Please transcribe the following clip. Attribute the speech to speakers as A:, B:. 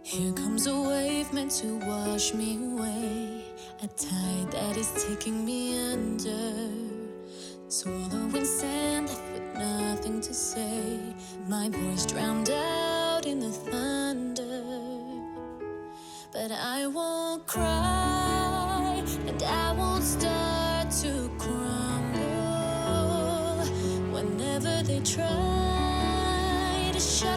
A: Here comes a wave meant to wash me away, a tide that is taking me under, swallowing sand left with nothing to say, my voice drowned out in the thunder. But I won't cry, and I won't start to crumble whenever they try to shut